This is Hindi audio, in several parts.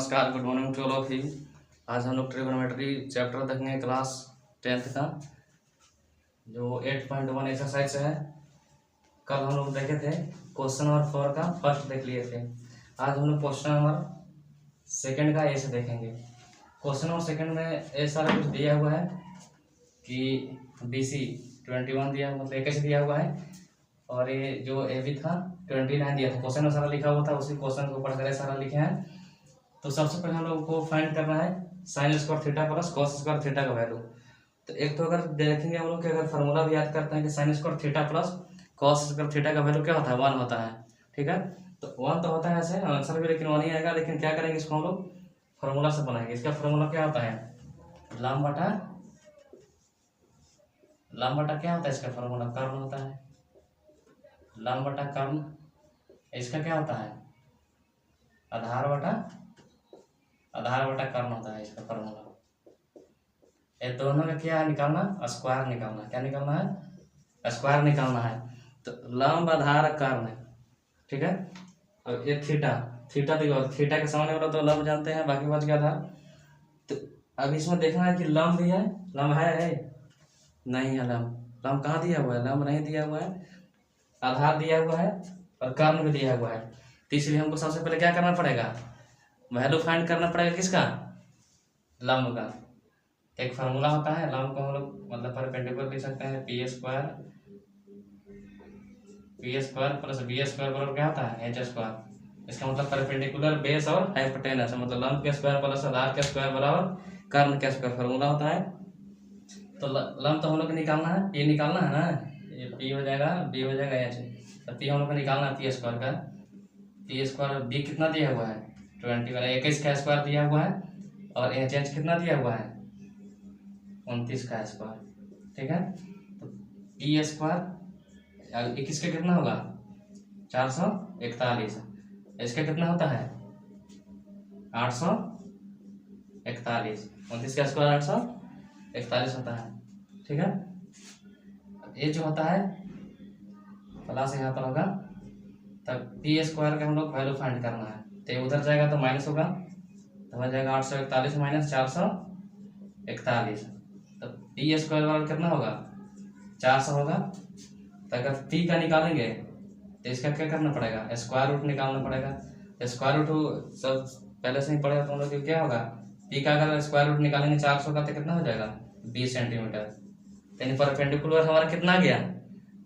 नमस्कार, good morning to all of you. आज हम लोग ट्रिग्नोमेट्री चैप्टर देखेंगे क्लास 10th का, जो 8.1 एक्सरसाइज है। कल हम लोग देखे थे क्वेश्चन नंबर 4 का फर्स्ट देख लिए थे। आज हम लोग क्वेश्चन नंबर सेकंड का ए से देखेंगे। क्वेश्चन नंबर सेकंड में ए सारा कुछ दिया हुआ है कि BC 21 दिया हुआ, मतलब 21 दिया हुआ है, और ये जो AB था 29 दिया था। क्वेश्चन में सारा लिखा हुआ था, उसी क्वेश्चन को पढ़कर सारा लिखे हैं। तो सबसे पहले हम लोग को फाइंड करना है sign square theta plus cos square theta का वैल्यू। तो एक तो अगर देखेंगे हम लोग कि अगर फार्मूला भी याद करते हैं कि sign square theta plus cos square theta का वैल्यू क्या होता है, 1 होता है। ठीक है, तो 1 तो होता है ऐसे आंसर भी, लेकिन 1 ही आएगा। लेकिन क्या करेंगे, इसको हम लोग फार्मूला से बनाएंगे। इसका फार्मूला क्या होता है, लंब बटा क्या होता है, इसका फार्मूला कर्ण होता है। लंब बटा कर्ण, इसका क्या होता है, आधार बटा कर्ण होता है इसका फार्मूला। ये दोनों का क्या है, निकालना, स्क्वायर निकालना। क्या निकालना है, स्क्वायर निकालना है। तो लंब आधार कर्ण, ठीक है। और ये थीटा देखो, थीटा के सामने वाला तो लंब जानते हैं, बाकी बच गया था। तो अब इसमें देखना है कि लंब भी है, लंब है नहीं है। लंब कहाँ दिया हुआ है, लंब नहीं दिया हुआ है। आधार दिया हुआ है और कर्ण भी दिया हुआ है। तो इसलिए हमको सबसे पहले क्या करना पड़ेगा, वैल्यू फाइंड करना पड़ेगा किसका, लंब का। एक फार्मूला होता है लंब को हम लोग मतलब परपेंडिकुलर लिख सकते हैं, p square plus b square बराबर क्या होता है, एच स्क्वायर। इसका मतलब परपेंडिकुलर बेस और हाइपोटेनस, मतलब लंब के स्क्वायर प्लस आधार के स्क्वायर बराबर कर्ण के स्क्वायर फार्मूला होता है। तो लंब तो हम लोग को निकालना है, पी निकालना है ना, ये पी हो जाएगा, बी हो जाएगा एच। तो पी हम लोग को निकालना है पी स्क्वायर का। पी स्क्वायर बी कितना दिया हुआ है, 20 वाला 21 का स्क्वायर दिया हुआ है, और एच कितना दिया हुआ है, 29 का स्क्वायर। ठीक है, तो पी स्क्वायर 21 का कितना होगा, 441। इसका कितना होता है, 841। 29 का स्क्वायर 841 होता है। ठीक है, ये जो होता है प्लस यहाँ पर होगा, तब पी स्क्वायर का हम लोग वैल्यू फाइंड करना है। तो उधर जाएगा तो माइनस होगा, तो हो जाएगा 841 माइनस 441। तो पी स्क्वायर वाला कितना होगा, 400 होगा। तो अगर पी का निकालेंगे तो इसका क्या करना पड़ेगा, स्क्वायर रूट निकालना पड़ेगा। स्क्वायर रूट सब पहले से ही पड़ेगा, तो हम लोग क्या होगा, पी का अगर स्क्वायर रूट निकालेंगे 400 का, तो कितना हो जाएगा, 20 सेंटीमीटर। यानी परपेंडिकुलर हमारा कितना आ गया,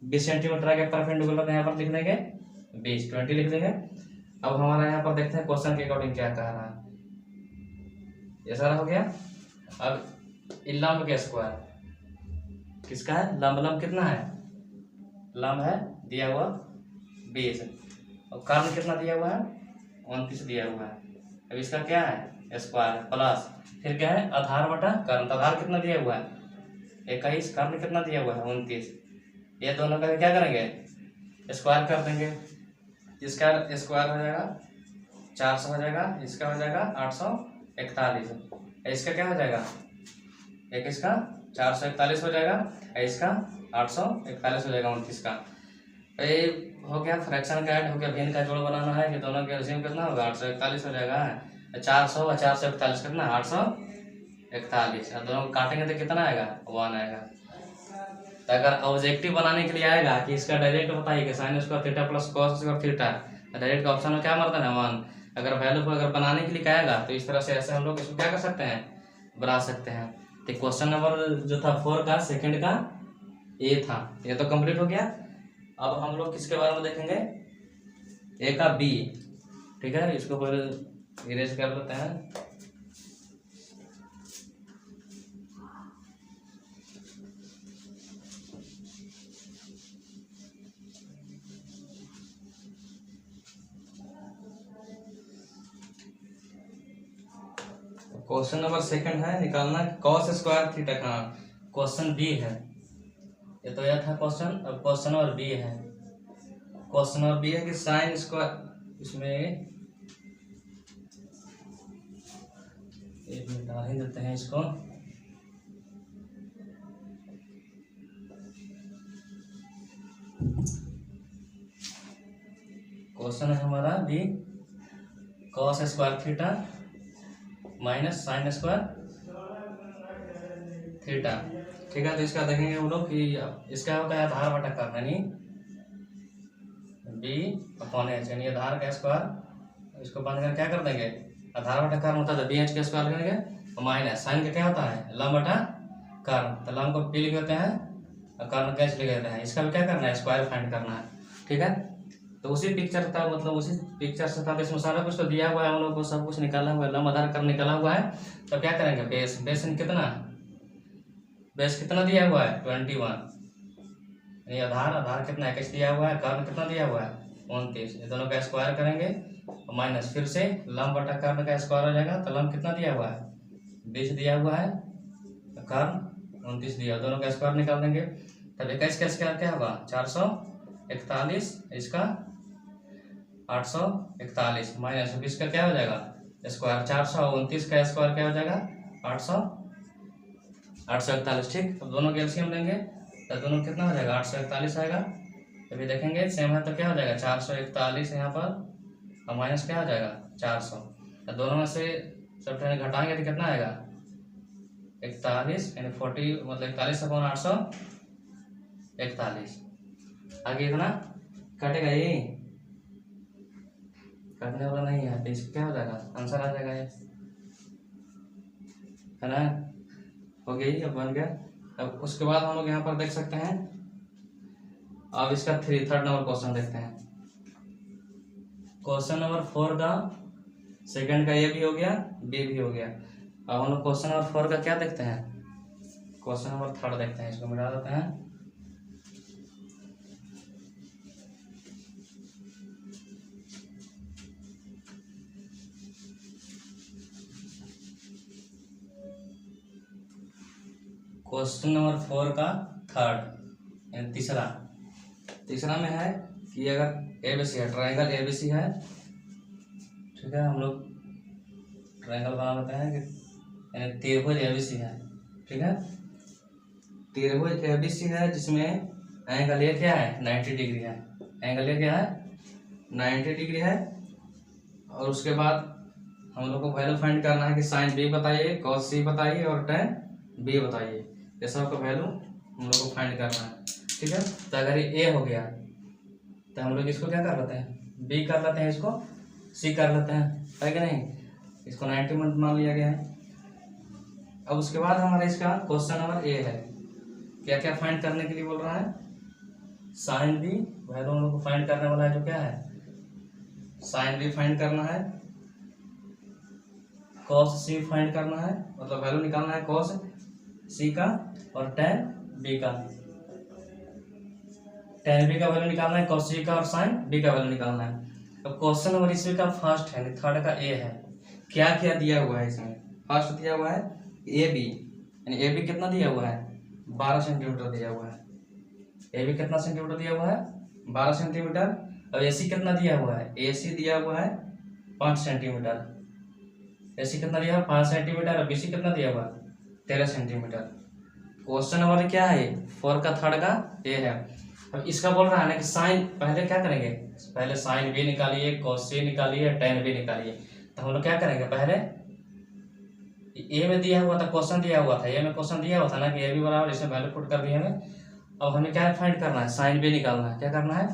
20 सेंटीमीटर आ गया परपेंडिकुलर। यहाँ पर लिख देंगे 20 लिख देंगे। अब हमारा यहाँ पर देखते हैं क्वेश्चन के अकॉर्डिंग क्या कह रहा है। ये सारा हो गया। अब लंब के स्क्वायर किसका है, लंब कितना है, लंब है दिया हुआ 20, और कर्ण कितना दिया हुआ है, 29 दिया हुआ है। अब इसका क्या है, स्क्वायर प्लस फिर क्या है, आधार बटा कर्ण। तो आधार कितना दिया हुआ है, 21, कर्ण कितना दिया हुआ है, 29। ये दोनों का क्या करेंगे, स्क्वायर कर देंगे। इसका स्क्वायर हो जाएगा 400 हो जाएगा, इसका हो जाएगा 841। इसका क्या हो जाएगा, एक इसका 441 हो जाएगा, इसका 841 हो जाएगा 29 का। ये हो गया फ्रैक्शन का ऐड हो गया, भिन्न का जोड़ बनाना है कि दोनों के एलसीएम कितना होगा, 841 हो जाएगा। 400 और 441 कितना, 841। और दोनों को काटेंगे तो कितना आएगा, 1 आएगा। तो अगर ऑब्जेक्टिव बनाने के लिए आएगा कि इसका डायरेक्ट बताइए कि sign square theta plus cos square theta, direct का ऑप्शन में क्या मरता है, 1। अगर वैल्यू को अगर बनाने के लिए कहेगा तो इस तरह से ऐसे हम लोग इसको क्या कर सकते हैं, बना सकते हैं। तो क्वेश्चन नंबर जो था 4 का सेकंड का ए था, ये तो कंप्लीट हो गया। अब हम लोग किसके बारे में देखेंगे, ए का बी। ठीक है, इसको पहले इरेज कर लेते हैं। क्वेश्चन नंबर सेकंड है, निकालना कॉस स्क्वायर थीटा का। क्वेश्चन बी है, ये तो यह था क्वेश्चन। अब क्वेश्चन नंबर बी है, क्वेश्चन नंबर बी है कि साइन स्क्वायर, इसमें एक मिनट डाल ही देते हैं इसको। क्वेश्चन है हमारा B, cos square theta minus sine square theta. ठीक है, तो इसका देखेंगे हम लोग कि इसका होता है आधार बटा कर्न, यानी बी अपॉन एच, यानी आधार का स्क्वायर, इसको बंद कर क्या कर देंगे, आधार बटा कर्न होता है तो बी एच का स्क्वायर करेंगे, और माइनस साइन का क्या होता है लंब बटा कर्न, तो लंब को पी लिख देते हैं और कर्न का एच लिख देते हैं। इसका भी क्या करना है, स्क्वायर फाइंड करना है। ठीक है, तो उसी पिक्चर था, मतलब उसी पिक्चर से था, तो इसमें सारा कुछ तो दिया हुआ है हम लोग को, सब कुछ निकाला हुआ है, लंब आधार कर्न निकाला हुआ है। तो क्या करेंगे, बेस बेस कितना, बेस कितना दिया हुआ है 21, यानी आधार आधार कितना 21 दिया हुआ है, कर्न कितना दिया हुआ है 29, ये दोनों का स्क्वायर करेंगे और माइनस फिर से लंब बटा कर्न का स्क्वायर हो जाएगा, तो लंब कितना दिया हुआ है 20 दिया हुआ है, कर्न 29 दिया, दोनों का स्क्वायर निकाल देंगे। तब 21 का स्क्वायर क्या होगा 441, इसका 841, माइनस 20 का क्या हो जाएगा स्क्वायर 429 का स्क्वायर क्या हो जाएगा 841। ठीक, तो दोनों के एलसीएम लेंगे तो दोनों कितना हो जाएगा 841 आएगा। अभी देखेंगे सेम है तो क्या हो जाएगा 441 यहाँ पर और माइनस क्या हो जाएगा 400, तो दोनों में से सब घटाएंगे तो कितना आएगा 41, यानी 40, मतलब 41/841। आगे इतना कटेगा, ये कटने वाला नहीं है, तो इसका क्या हो जाएगा आंसर आ जाएगा ये, है ना, हो गया ये, अब बन गया। अब उसके बाद हम लोग यहाँ पर देख सकते हैं, अब इसका थर्ड नंबर क्वेश्चन देखते हैं। क्वेश्चन नंबर 4 का सेकंड का ए भी हो गया, बी भी हो गया। अब हम लोग क्वेश्चन नंबर 4 का क्या देखते हैं, क्वेश्चन नंबर 3 देखते हैं, इसको मिटा देते हैं। क्वेश्चन नंबर 4 का थर्ड यानी तीसरा में है कि अगर एबीसी है, ट्रायंगल एबीसी है, ठीक है, हम लोग ट्रायंगल बना लेते हैं कि यानी त्रिभुज एबीसी है। ठीक है, त्रिभुज एबीसी है जिसमें एंगल ये क्या है 90 डिग्री है, एंगल ये क्या है 90 डिग्री है। और उसके बाद हम लोग को वैल्यू फाइंड करना है कि साइन बी बताइए, कॉस सी बताइए और टेन बी बताइए, ये सब का वैल्यू हम लोग को फाइंड करना है। ठीक है, तो अगर ये ए हो गया तो हम लोग इसको क्या कर लेते हैं बी कर लेते हैं, इसको सी कर लेते हैं, है कि नहीं, इसको 90 मान लिया गया है। अब उसके बाद हमारा इसका क्वेश्चन नंबर ए है, क्या क्या फाइंड करने के लिए बोल रहा है, साइन बी वैल्यू हम लोग को फाइंड करने वाला है, जो क्या है साइन बी फाइंड करना है, कॉस सी फाइंड करना है, मतलब वैल्यू निकालना है कॉस सी का और टेन बी का, टेन बी का वैल्यू निकालना है, कॉस सी का और साइन बी का वैल्यू निकालना है। अब क्वेश्चन नंबर इसमें का फर्स्ट है, थर्ड का ए है, क्या क्या दिया हुआ है इसमें, फर्स्ट दिया हुआ है ए बी, यानी ए बी कितना दिया हुआ है 12 सेंटीमीटर दिया हुआ है, ए बी कितना सेंटीमीटर दिया हुआ है 12 सेंटीमीटर। और ए सी कितना दिया हुआ है, ए सी दिया हुआ है 5 सेंटीमीटर, ए सी कितना दिया हुआ 5 सेंटीमीटर, और बी सी कितना दिया हुआ 13 सेंटीमीटर। क्वेश्चन नंबर क्या है 4 का थर्ड का ए है। अब इसका बोल रहा है ना कि साइन, पहले क्या करेंगे, पहले साइन बी निकालिए, कॉस सी निकालिए, टेन बी निकालिए। तो हम लोग क्या करेंगे, पहले ए में दिया हुआ था, क्वेश्चन दिया हुआ था, ए में क्वेश्चन दिया हुआ था ना कि ए बी बराबर, इसमें वैल्यू पुट कर दी हमें। अब हमें क्या फाइंड करना है, साइन बी निकालना है, क्या करना है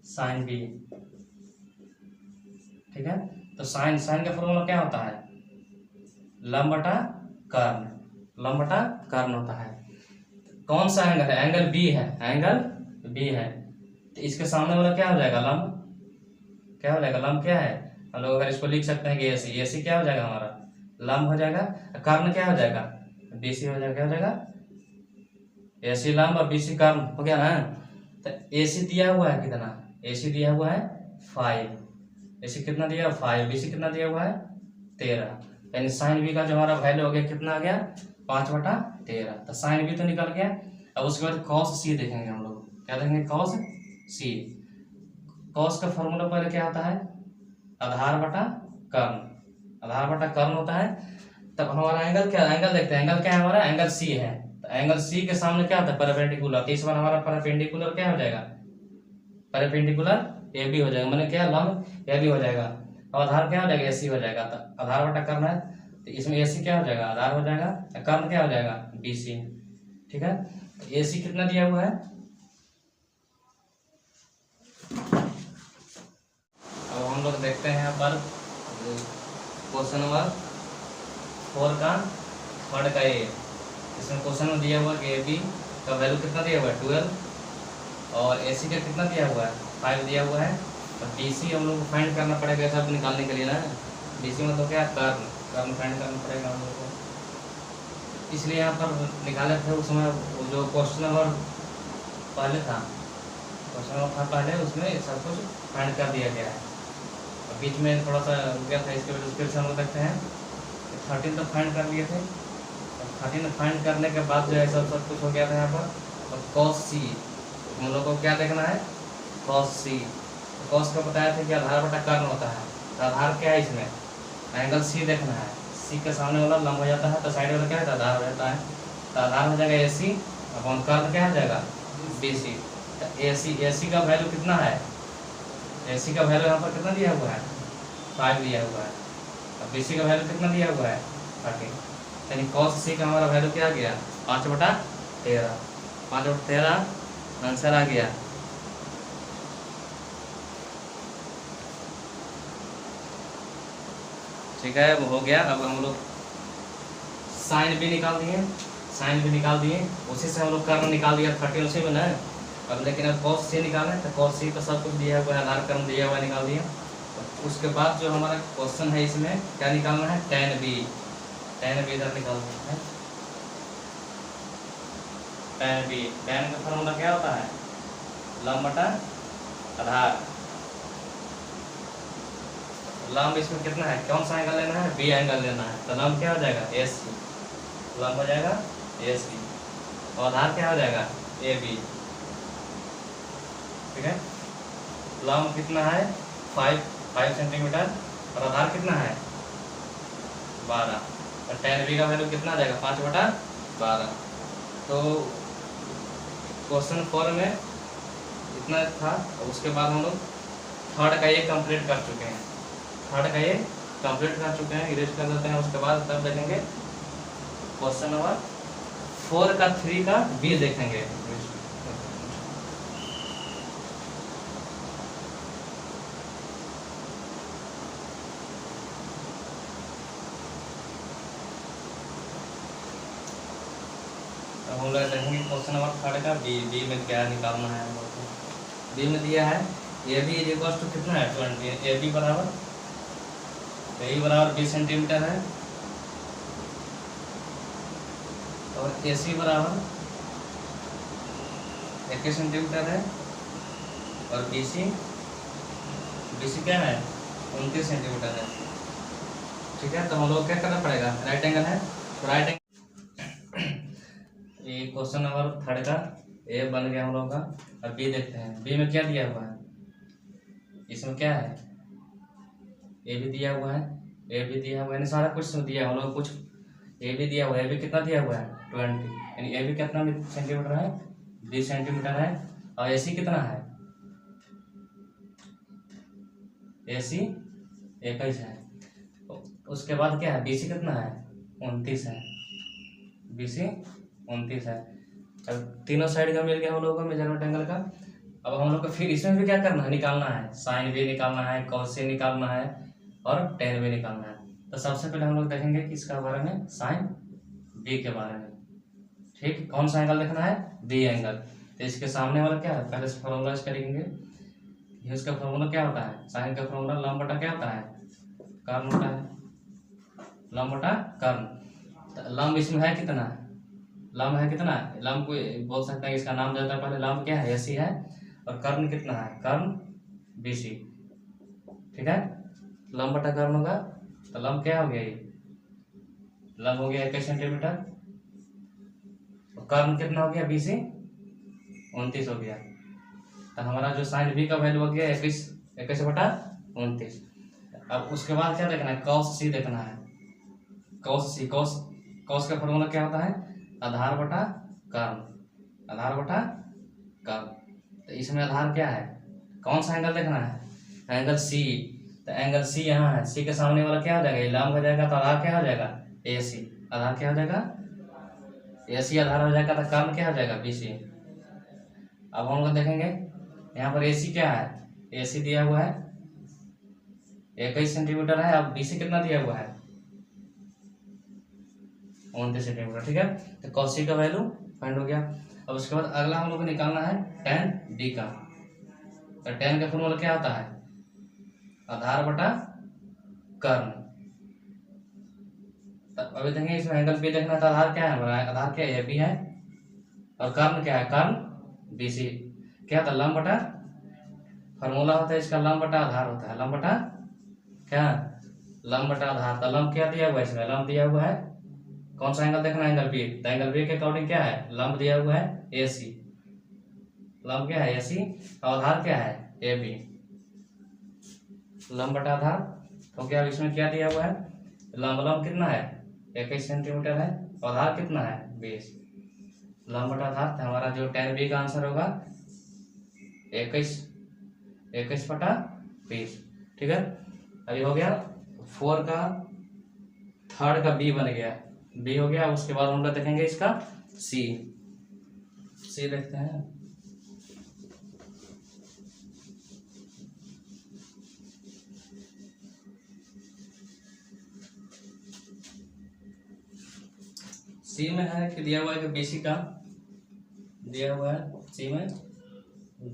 साइन बी। ठीक है, तो साइन का फॉर्मूला क्या होता है लंब बटा कर्न, लंब बटा कर्न होता है। कौन सा एंगल है, एंगल बी है, एंगल बी है, तो इसके सामने वाला क्या हो जाएगा लंब, क्या हो जाएगा लंब क्या है, हम लोग अगर इसको लिख सकते हैं कि एसी, एसी क्या हो जाएगा हमारा लंब हो जाएगा, कर्न क्या हो जाएगा बीसी हो जाएगा, क्या हो जाएगा एसी लंब और बीसी कर्न हो गया ना। तो एसी दिया हुआ है कितना, एसी दिया हुआ है 5, एसी कितना दिया 5, बीसी कितना दिया हुआ है 13, यानी साइन बी का जो हमारा वैल्यू हो गया कितना आ गया 5/13, तो साइन बी तो निकल गया। अब उसके बाद कॉस सी देखेंगे हम लोग, क्या देखेंगे कॉस सी। कॉस का फॉर्मूला पहले क्या होता है आधार बटा कर्न, आधार बटा कर्न होता है। तब हमारा एंगल क्या, एंगल देखते हैं, एंगल क्या है हमारा एंगल सी है, तो एंगल सी के सामने क्या होता है परपेंडिकुलर, तो इस बार हमारा परपेंडिकुलर क्या हो जाएगा परपेंडिकुलर ए बी हो जाएगा, मैंने क्या लंब ए बी हो जाएगा। अब आधार क्या हो जाएगा एसी हो जाएगा, तो आधार बटा कर्न है, तो इसमें AC क्या हो जाएगा, आधार हो जाएगा, कर्ण क्या हो जाएगा, BC। ठीक है, तो AC कितना दिया हुआ है, अब हम लोग देखते हैं यहाँ पर क्वेश्चन नंबर 4 का थर्ड का ए। इसमें क्वेश्चन में दिया हुआ कि AB का वैल्यू कितना दिया हुआ है 12 और AC का कितना दिया हुआ है 5 दिया हुआ है। और BC हम लोग को फाइंड करना पड़ेगा सब निकालने के लिए ना। BC मतलब क्या, कर्ण, कर्ण फाइंड करना पड़ेगा हम लोग को, इसलिए यहाँ पर निकाले थे उस समय जो क्वेश्चन नंबर पहले था, क्वेश्चन नंबर था पहले, उसमें सब कुछ फाइंड कर दिया गया है। बीच में थोड़ा सा रुक गया था, इसके वजह से फिर से हम लोग देखते हैं 13 तो फाइंड कर लिए थे। 13 फाइंड करने के बाद जो है सब कुछ हो गया था यहाँ पर। और cos C हम लोग को क्या देखना है, cos C। तो cos का बताया था कि आधार बटा कर्ण होता है, तो आधार क्या है इसमें, एंगल C देखना है। C के सामने वाला लंब हो जाता है तो साइड वाला क्या है, आधार हो जाता है। तो आधार हो जाएगा AC अपॉन कर्ण क्या हो जाएगा, BC। तो AC का वैल्यू कितना है, AC का वैल्यू यहाँ पर कितना दिया हुआ है, 5 दिया हुआ है। अब BC का वैल्यू कितना दिया हुआ है, 13। यानी cos C का हमारा वैल्यू क्या आ गया, 5/13। 5/13 आंसर आ गया। ठीक है, वो हो गया। अब हम लोग साइन भी निकाल दिए, साइन भी निकाल दिए, उसी से हम लोग कर्ण निकाल दिया 13 उसी में ना। अब लेकिन अब cos C निकालना है, तो cos C तो सब कुछ दिया हुआ है, आधार कर्ण दिया हुआ है, निकाल दिया। उसके बाद जो हमारा क्वेश्चन है इसमें क्या निकालना है, tan B। tan B इधर निकालना है, tan B। tan का फॉर्मूला क्या होता है, लंब बटा आधार। लंब इसमें कितना है, कौन सा एंगल लेना है, B एंगल लेना है, तो लंब क्या हो जाएगा, AC। लंब हो जाएगा AC और आधार क्या हो जाएगा, AB। ठीक है, लंब कितना है 5 सेंटीमीटर और आधार कितना है 12। और tan B का वैल्यू कितना आ जाएगा, 5/12। तो क्वेश्चन 4 में इतना था। उसके बाद हम लोग थर्ड का ये कंप्लीट कर चुके हैं, थर्ड का ये कंप्लीट कर चुके हैं, इरेज कर देते हैं। उसके बाद तब देखेंगे क्वेश्चन नंबर 4 का 3 का B देखेंगे। हम लोग देखेंगे क्वेश्चन नंबर 3 का बी में क्या निकालना है हम लोग को। बी में दिया है AB इक्वल टू कितना है 20, AB बराबर A बराबर 20 सेंटीमीटर है और AC बराबर 21 सेंटीमीटर है और BC क्या है 29 सेंटीमीटर है। ठीक है, तो हम लोग क्या करना पड़ेगा, राइट एंगल है तो राइट एंगल। ये क्वेश्चन नंबर 3 का ए बन गया हम लोग का। अब बी देखते हैं, बी में क्या दिया हुआ है, इसमें क्या है, ए भी दिया हुआ है, ए भी दिया हुआ है, सारा कुछ दिया हम लोग, कुछ ए भी दिया हुआ है, ए भी कितना दिया हुआ है 20, यानी ए भी कितना सेंटीमीटर है 20 सेंटीमीटर है। और AC कितना है, AC 21 है। उसके बाद क्या है, BC कितना है 29 है, BC 29 है। अब तीनों साइड का मिल गया हम लोगों को मेजरमेंट एंगल का। अब हम लोग को फिर इसमें भी क्या करना है, निकालना है, साइन भी निकालना है, cos C निकालना है और tan भी निकालना है। तो सबसे पहले हम लोग देखेंगे किसका बारे में, साइन B के बारे में। ठीक, कौन सा एंगल देखना है, B एंगल। तो इसके सामने वाला क्या है, पहले से फॉर्मूला करेंगे। इसका फॉर्मूला क्या होता है, साइन का फॉर्मूला लंब बटा क्या होता है, कर्ण होता है, लंब बटा कर्ण। तो लंब इसमें है कितना, लंब है कितना, लंब को बोल सकते हैं, इसका नाम देता है पहले, लंब क्या है AC है और कर्ण कितना है, कर्ण BC। ठीक है, लंब बटा कर्ण होगा तो लंब क्या हो गया, ये लंब हो गया 21 सेंटीमीटर और कर्ण कितना हो गया BC 29 हो गया। तो हमारा जो साइन B का वैल्यू हो गया 21/29। अब उसके बाद क्या देखना है, cos C देखना है, cos C, cos का फॉर्मूला क्या होता है, आधार बटा कर्ण, आधार बटा कर्ण। तो इसमें आधार क्या है, कौन सा एंगल देखना है, एंगल C। तो तो एंगल सी यहाँ है, सी के सामने वाला क्या हो जाएगा, ये लंब हो जाएगा, तो आधार क्या हो जाएगा, ए सी। आधार क्या हो जाएगा, ए सी आधार हो जाएगा, तो कर्ण क्या हो जाएगा, बी सी। अब हम लोग देखेंगे यहाँ पर ए सी क्या है, ए सी दिया हुआ है 21 सेंटीमीटर है। अब बी सी कितना दिया हुआ है, 29 सेंटीमीटर। ठीक है, तो कॉस सी का वैल्यू फाइंड हो गया। अब उसके बाद अगला हम लोग को निकालना है tan डी का। तो tan का फॉर्मूला क्या होता है, आधार बटा कर्ण। अभी देखेंगे इसमें एंगल बी देखना है, तो आधार क्या है हमारा, आधार क्या है, ए बी है, और कर्ण क्या है, कर्ण बी सी। क्या था, लंब बटा, फॉर्मूला होता है इसका लंब बटा आधार होता है, लंब बटा क्या, लंब बटा आधार। तो लंब क्या दिया हुआ है इसमें, लंब दिया हुआ है, कौन सा एंगल देखना है, एंगल बी। तो एंगल बी के अकॉर्डिंग क्या है, लंब दिया हुआ है ए सी, लंब क्या है ए सी, और आधार क्या है ए बी, लंब बटा आधार। तो क्या इसमें क्या दिया हुआ है, लंब कितना है 21 सेंटीमीटर है, और आधार कितना है 20, लंब बटा आधार। तो हमारा जो tan बी का आंसर होगा 21 बटा 20। ठीक है, अभी हो गया 4 का, 3rd का बी बन गया, बी हो गया। उसके बाद हम लोग देखेंगे इसका सी, सी देखते हैं। सी में है कि दिया हुआ है कि बीसी का दिया हुआ है, सी में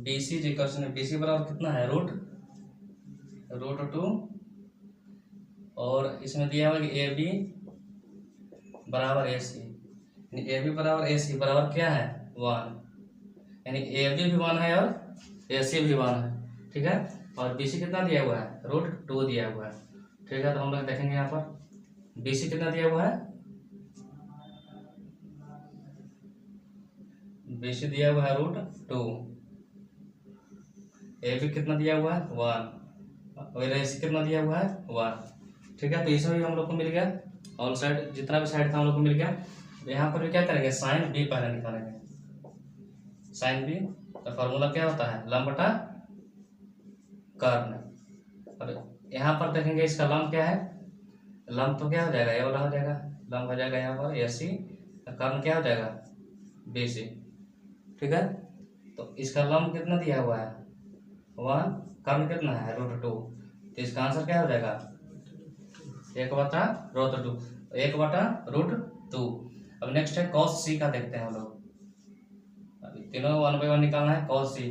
बीसी जो क्वेश्चन है, बीसी बराबर कितना है, रूट 2, और इसमें दिया हुआ है कि ए बी बराबर ए सी, यानी ए बी बराबर ए सी बराबर क्या है 1, यानी ए बी भी 1 है और ए सी भी 1 है। ठीक है, और बी सी कितना दिया हुआ है, रूट 2 दिया हुआ है। ठीक है, तो हम लोग देखेंगे यहाँ पर बी सी कितना दिया हुआ है, बी सी दिया हुआ है रूट 2, ए बी कितना दिया हुआ है 1, और ए सी कितना दिया हुआ है 1। ठीक है, तो इसमें भी हम लोग को मिल गया, ऑल साइड जितना भी साइड था हम लोग को मिल गया। यहाँ पर भी क्या करेंगे, साइन बी पहले निकालेंगे, साइन बी। तो फॉर्मूला क्या होता है, लंब बटा कर्ण। और यहाँ पर देखेंगे इसका लंब क्या है, लंब तो क्या हो जाएगा, ये वाला हो जाएगा, लंब हो जाएगा यहाँ पर ए सी, कर्ण क्या हो जाएगा बी सी। ठीक है, तो इसका लंब कितना दिया हुआ है 1, कर्ण कितना है रूट 2, तो इसका आंसर क्या हो जाएगा 1/√2। अब नेक्स्ट है कॉस सी का देखते हैं हम लोग, अभी तीनों 1 बाय 1 निकालना है। कॉस सी,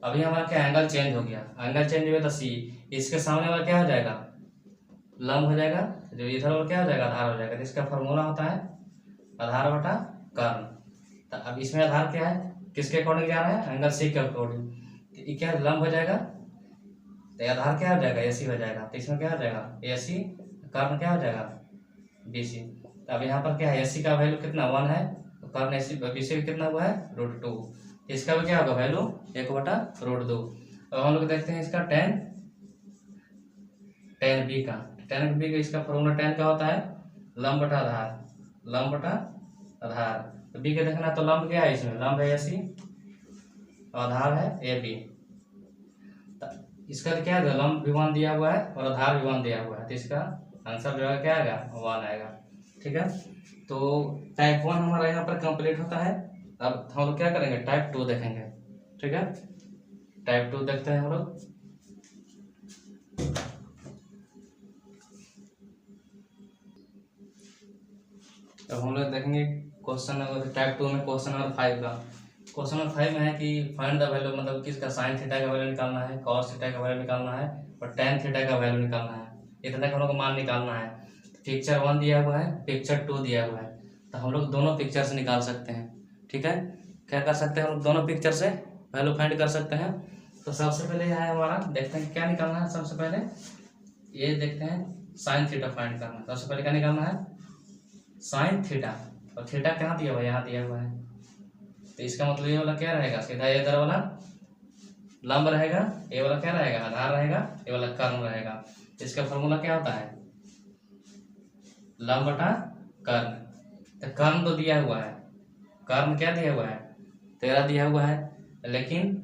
अभी हमारा क्या एंगल चेंज हो गया, एंगल चेंज हुआ तो सी, इसके सामने वाला क्या हो जाएगा, लंब हो जाएगा, जो इधर वाला क्या हो जाएगा, आधार हो जाएगा। तो इसका फॉर्मूला होता है आधार बटा कर्ण। तो अब इसमें आधार क्या है, किसके अकॉर्डिंग जा रहा है, एंगल सी के अकॉर्डिंग, तो क्या लंब हो जाएगा, तो आधार क्या हो जाएगा ए सी हो जाएगा। तो इसमें क्या हो जाएगा ए सी, कर्ण क्या हो जाएगा बी सी। तो अब यहाँ पर क्या है, ए सी का वैल्यू कितना 1 है, तो कर्ण ए सी बी सी कितना हुआ है रूट 2, इसका भी क्या होगा वैल्यू 1/√2। अब हम लोग देखते हैं इसका tan बी का, tan बी का इसका फॉर्मूला tan का होता है लंब बटा आधार, लंब बटा आधार। तो बी के देखना, तो लंब क्या है इसमें, लंब है ए सी, आधार है ए बी। इसका क्या है, लंब भी 1 दिया हुआ है और आधार भी 1 दिया हुआ है, तो इसका आंसर जो है क्या आएगा 1 आएगा। ठीक है, तो टाइप 1 हमारा यहाँ पर कंप्लीट होता है। अब हम लोग क्या करेंगे, टाइप 2 देखेंगे। ठीक है, टाइप 2 देखते हैं हम लोग। तो हम लोग देखेंगे क्वेश्चन नंबर टाइप 2 में क्वेश्चन नंबर 5 का। क्वेश्चन नंबर 5 में है कि फाइंड द वैल्यू, मतलब किसका साइन थीटा का वैल्यू निकालना है, कॉस थीटा का वैल्यू निकालना है, और tan थीटा का वैल्यू निकालना है। इतना का हम लोग को मान निकालना है। पिक्चर 1 दिया हुआ है, पिक्चर 2 दिया हुआ है, तो हम लोग दोनों पिक्चर से निकाल सकते हैं। ठीक है, क्या कर सकते हैं हम लोग, दोनों पिक्चर से वैल्यू फाइंड कर सकते हैं। तो सबसे पहले यहाँ है हमारा, देखते हैं क्या निकालना है। सबसे पहले ये देखते हैं साइन थीटा फाइंड करना है। सबसे पहले क्या निकालना है, साइन थीटा, और थीटा कहाँ दिया हुआ है, यहाँ दिया हुआ है। तो इसका मतलब ये वाला क्या रहेगा, सीधा ये इधर वाला लंब रहेगा, ये वाला क्या रहेगा आधार रहेगा, ये वाला कर्ण रहेगा। इसका फॉर्मूला क्या होता है लंब बटा कर्ण। तो कर्ण तो दिया हुआ है, कर्ण क्या दिया हुआ है 13 दिया हुआ है, लेकिन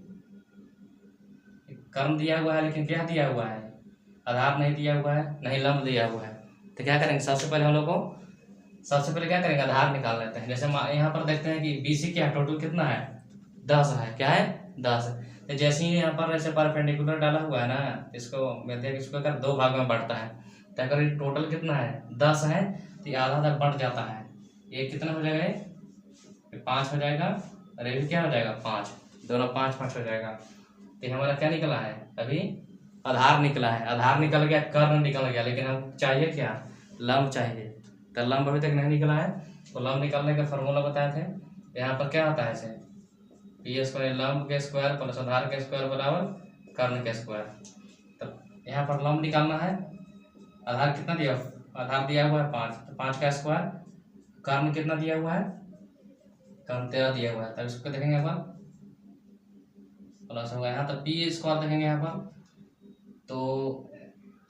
कर्ण दिया हुआ है, लेकिन क्या दिया हुआ है आधार नहीं दिया हुआ है, नहीं लंब दिया हुआ है, तो क्या करेंगे, सबसे पहले हम लोग को सबसे पहले क्या करेंगे, आधार निकाल लेते हैं। जैसे यहाँ पर देखते हैं कि BC क्या है, टोटल कितना है, 10 है, क्या है 10 है। तो जैसे ही यहाँ पर ऐसे परपेंडिकुलर डाला हुआ है ना, इसको कहते हैं, इसको अगर 2 भाग में बढ़ता है, तो अगर ये टोटल कितना है 10 है, तो ये आधा तक बढ़ जाता है, ये कितना हो जाएगा, ये 5 हो जाएगा, और ये भी क्या हो जाएगा 5, दोनों 5 हो जाएगा। तो हमारा क्या निकला है, अभी आधार निकला है, आधार निकल गया, कर्ण निकल गया, लेकिन हम चाहिए क्या, लंब चाहिए। तो लंब अभी तक नहीं निकला है, तो लंब निकालने का फॉर्मूला बताए थे। यहाँ पर क्या होता है, ऐसे P² लंब के स्क्वायर प्लस आधार के स्क्वायर बराबर कर्ण के स्क्वायर। तब यहाँ पर लंब निकालना है, आधार कितना दिया, आधार दिया हुआ है 5, तो 5 का स्क्वायर, कर्ण कितना दिया हुआ है, कर्ण 13 दिया हुआ है, तब इसको देखेंगे यहाँ पर प्लस होगा, यहाँ तो P² देखेंगे यहाँ पर, तो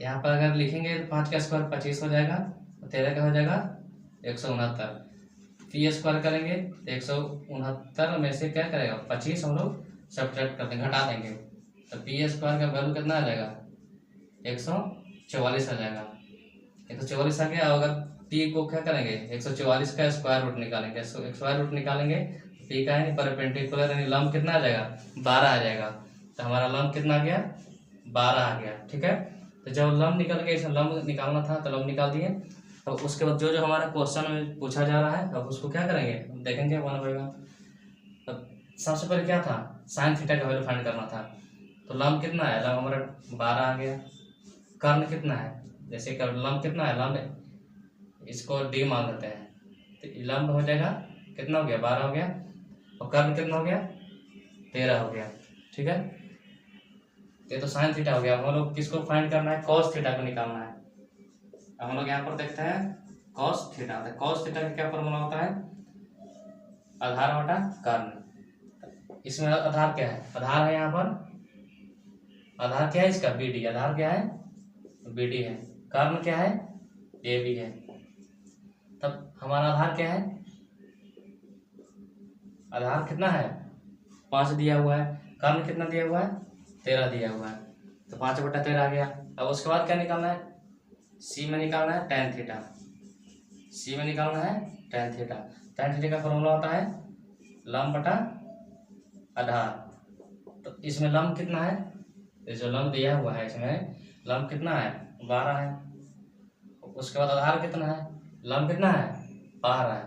यहाँ पर अगर लिखेंगे तो 5 का स्क्वायर 25 हो जाएगा, 13 का हो जाएगा 169। P² करेंगे तो 169 में से क्या करेगा 25 हम लोग सब्ट्रैक्ट कर देंगे, घटा देंगे, तो P² का वैल्यू कितना आ जाएगा 144 आ जाएगा। 144 आ गया। अगर P को क्या करेंगे 144 का स्क्वायर रूट निकालेंगे, स्क्वायर रूट निकालेंगे, P का है परपेंडिकुलर यानी लंब कितना आ जाएगा 12 आ जाएगा। तो हमारा लंब कितना आ गया 12 आ गया, ठीक है। तो जब लंब निकल गया, इसे लंब निकालना था तो लंब निकाल दिए। तो उसके बाद जो जो हमारा क्वेश्चन में पूछा जा रहा है, अब उसको क्या करेंगे, देखेंगे 1 बाई 1। अब सबसे पहले क्या था, साइन थीटा का वैल्यू फाइंड करना था। तो लंब कितना है, लंब हमारा 12 आ गया। कर्ण कितना है, जैसे लंब कितना है, लंब इसको D मान लेते हैं, तो लंब हो जाएगा कितना हो गया 12 हो गया, और कर्ण कितना हो गया 13 हो गया, ठीक है। ये तो साइन थीटा हो गया। हम लोग किसको फाइंड करना है, कॉस थीटा को निकालना है। अब हम लोग यहाँ पर देखते हैं कॉस थीटा, तो कॉस थीटा का क्या फॉर्मूला होता है, आधार बटा कर्ण। इसमें आधार क्या है, आधार है यहाँ पर, आधार क्या है इसका BD, आधार क्या है BD है, कर्ण क्या है AB है। तब हमारा आधार क्या है, आधार कितना है 5 दिया हुआ है, कर्ण कितना दिया हुआ है 13 दिया हुआ है, तो 5 बटा 13 आ गया। अब उसके बाद क्या निकालना है, C में निकालना है tan थीटा, C में निकालना है tan थीटा। tan थीटा का फॉर्मूला होता है लंब बटा आधार। तो इसमें लंब कितना है, जो लंब दिया हुआ है इसमें लंब कितना है 12 है। उसके बाद आधार कितना है, लंब कितना है 12 है,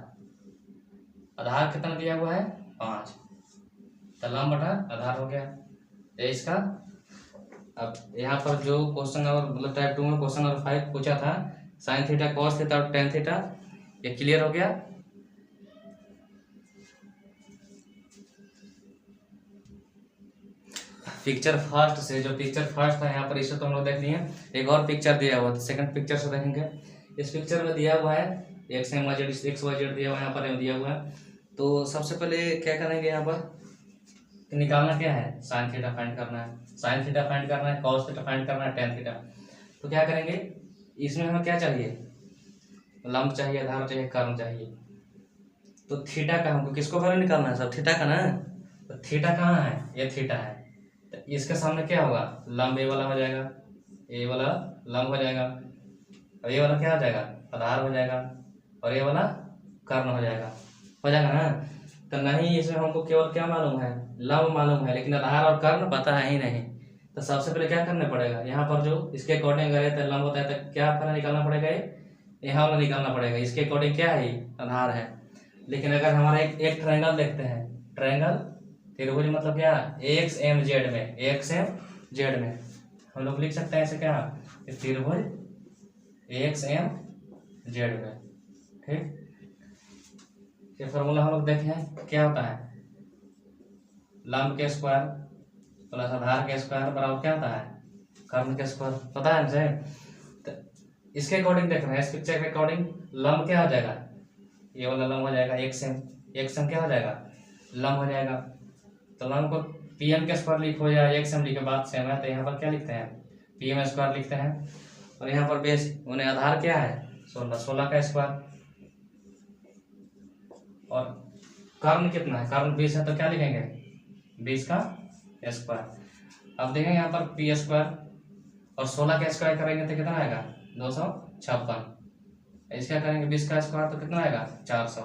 आधार कितना दिया हुआ है 5, तो लंब बटा आधार हो गया। ये इसका। अब यहाँ पर जो क्वेश्चन नंबर मतलब टाइप 2 में क्वेश्चन नंबर 5 पूछा था, साइन थीटा कॉस थीटा और tan थीटा, ये क्लियर हो गया। पिक्चर फर्स्ट से, जो पिक्चर फर्स्ट था यहाँ पर इसे तो हम लोग देख लिए। एक और पिक्चर दिया हुआ है, सेकंड पिक्चर से देखेंगे। इस पिक्चर में दिया हुआ है x y z दिया हुआ है, यहाँ पर दिया हुआ है। तो सबसे पहले क्या करेंगे, यहाँ पर निकालना क्या है, साइन थीटा फाइंड करना है, साइन थीटा फाइंड करना है, कॉस थीटा फाइंड करना है, tan थीटा। तो क्या करेंगे, इसमें हमें क्या चाहिए, लंब चाहिए, आधार चाहिए, कर्ण चाहिए। तो थीटा का हमको किसको वैल्यू निकालना है, सब थीटा का ना। तो थीटा कहाँ है, ये थीटा है, तो इसके सामने क्या होगा, लंब ये वाला हो जाएगा, ये वाला लंब हो जाएगा, और ये वाला क्या हो जाएगा आधार हो जाएगा, और ये वाला कर्ण हो जाएगा ना। तो नहीं, इसमें हमको केवल क्या मालूम है, लंब मालूम है, लेकिन आधार और कर्ण पता है ही नहीं। तो सबसे पहले क्या करना पड़ेगा, यहाँ पर जो इसके अकॉर्डिंग अगर तो लंब होता है तो क्या पहले निकालना पड़ेगा, यहाँ वाला निकालना पड़ेगा, इसके अकॉर्डिंग क्या है आधार है। लेकिन अगर हमारा एक ट्रायंगल देखते हैं, ट्रायंगल त्रिभुज मतलब क्या, XMZ में, XMZ में हम लोग लिख सकते हैं ऐसे क्या, त्रिभुज XMZ में, ठीक। ये फॉर्मूला हम लोग देखे हैं, क्या होता है, लंब के स्क्वायर प्लस आधार के स्क्वायर बराबर क्या होता है, कर्ण के स्क्वायर, पता है मुझे। तो इसके अकॉर्डिंग देख रहे हैं, इस पिक्चर के अकॉर्डिंग लंब क्या हो जाएगा, ये वाला लंब हो जाएगा XM क्या हो जाएगा, लंब हो जाएगा। तो लंब को PM के स्क्वायर लिखो या XM लिखे, बात सेम है। तो यहाँ पर क्या लिखते हैं, PM स्क्वायर लिखते हैं, और यहाँ पर बेस उन्हें आधार क्या है 16 का स्क्वायर, और कर्ण कितना है, कर्ण 20 है, तो क्या लिखेंगे 20 का स्क्वायर। अब देखेंगे यहाँ पर P² और 16 का स्क्वायर करेंगे तो कितना आएगा 256। इसका करेंगे 20 का स्क्वायर तो कितना आएगा 400।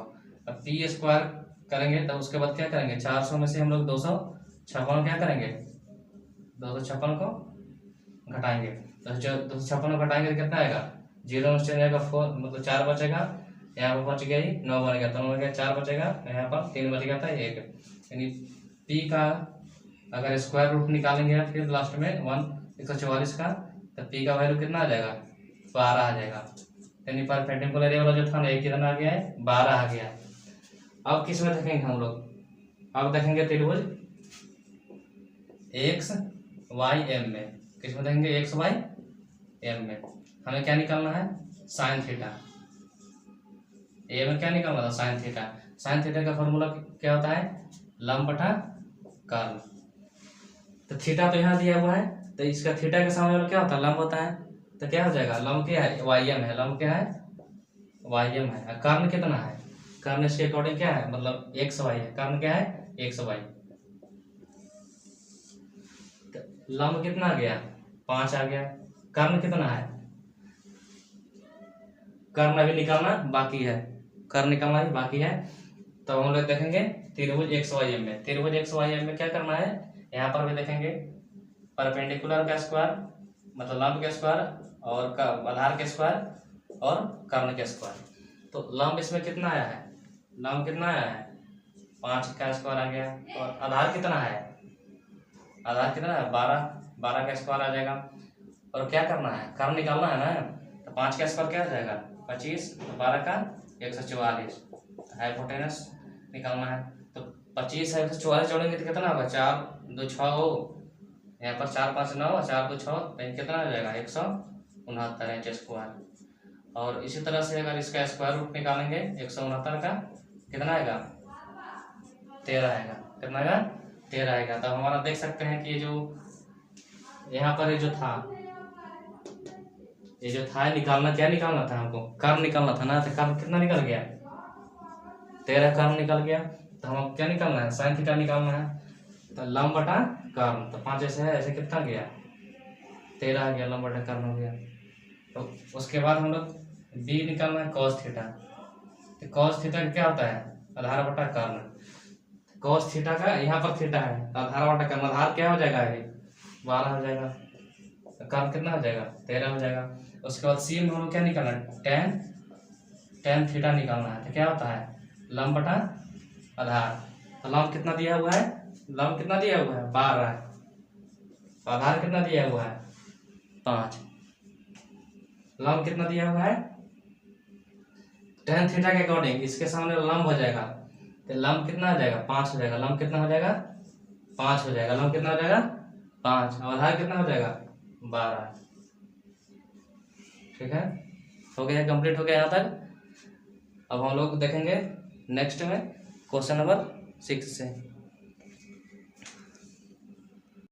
अब पी स्क्वायर करेंगे तो उसके बाद क्या करेंगे 400 में से हम लोग 256 क्या करेंगे 256 को घटाएंगे। तो 256 को घटाएंगे तो कितना आएगा 0 में चले जाएगा 4 मतलब 4 बचेगा, यहाँ पर बच गया ही 9 बन गया, तो 9 बन गया 4 बचेगा, यहाँ पर 3 बच गया था 1। यानी पी का अगर स्क्वायर रूट निकालेंगे फिर लास्ट में 144 का, तो पी का वैल्यू कितना आ जाएगा 12 आ जाएगा। यानी परपेंडिकुलर एरिया वाला जो था ना एक कितना आ गया है 12 आ गया। अब किस में देखेंगे हम लोग, अब देखेंगे त्रिभुज एक्स वाई एम में, किस में देखेंगे एक्स वाई एम में हमें क्या निकालना है साइन थीटा। ए में क्या निकालना था साइन थीटा। साइन थीटा का फॉर्मूला क्या होता है लंब बटा कर्ल। तो थीटा तो यहाँ दिया हुआ है, तो इसका थीटा के सामने वाला क्या होता है लंब होता है, तो क्या हो जाएगा लंब क्या है वाई एम है, लंब क्या है वाई एम है। कर्ण कितना है, कर्ण इसके अकॉर्डिंग क्या है मतलब एक्स वाई है, कर्ण क्या है एक्स वाई। लंब कितना आ गया 5 आ गया, कर्ण कितना है, कर्ण अभी निकालना बाकी है, कर्ण निकालना भी बाकी है। तो हम लोग देखेंगे त्रिभुज एक्स वाई एम में, त्रिभुज एक्स वाई एम में क्या करना है, यहाँ पर भी देखेंगे परपेंडिकुलर का स्क्वायर मतलब लंब के स्क्वायर और आधार के स्क्वायर और कर्ण के स्क्वायर। तो लंब इसमें कितना आया है, लंब कितना आया है 5 का स्क्वायर आ गया, और आधार कितना है, आधार कितना है 12 का स्क्वायर आ जाएगा। और क्या करना है कर्ण निकालना है ना, तो 5 का स्क्वायर क्या आ जाएगा 25, 12 का 144, हाइपोटेनस निकालना है। तो 25 है 144 जोड़ेंगे तो कितना होगा 4 2 6 हो, यहाँ पर 4 5 9 4 2 6 कितना आ जाएगा 169 इंच स्क्वायर। और इसी तरह से अगर इसका स्क्वायर रूट निकालेंगे 169 का कितना आएगा 13 आएगा, कितना आएगा 13 आएगा। तो हमारा देख सकते हैं कि ये जो यहाँ पर ये जो था निकालना, क्या निकालना था हमको कर्ण निकालना था ना, तो कर्ण कितना निकल गया 13 कर्ण निकल गया। तो हम क्या निकालना है साइन थीटा निकालना है, तो लंब बटा कर्ण, तो 5 ऐसे है ऐसे कितना गया 13 आ गया, लंब बटा कर्ण हो गया। तो उसके बाद हम लोग बी निकालना है कॉस थीटा। तो कॉस थीटा क्या होता है आधार बटा कर्ण। कॉस थीटा का यहाँ पर थीटा है तो आधार बटा कर्ण, आधार क्या हो जाएगा 12 हो जाएगा, तो कर्ण कितना हो जाएगा 13 हो जाएगा। उसके बाद सी में हम लोग क्या निकालना है टेन थीटा निकालना है। तो क्या होता है लंब बटा आधार, तो लंब कितना दिया हुआ है, लंब कितना दिया हुआ है 12, आधार कितना दिया हुआ है 5, लंब कितना दिया हुआ है टेन थीटा के अकॉर्डिंग इसके सामने लंब हो जाएगा, तो लंब कितना हो जाएगा 5 हो जाएगा, लंब कितना हो जाएगा 5 हो जाएगा, लंब कितना हो जाएगा 5, और आधार कितना हो जाएगा 12। ठीक है, हो गया कंप्लीट हो गया यहाँ तक। अब हम लोग देखेंगे नेक्स्ट में क्वेश्चन नंबर 6 से।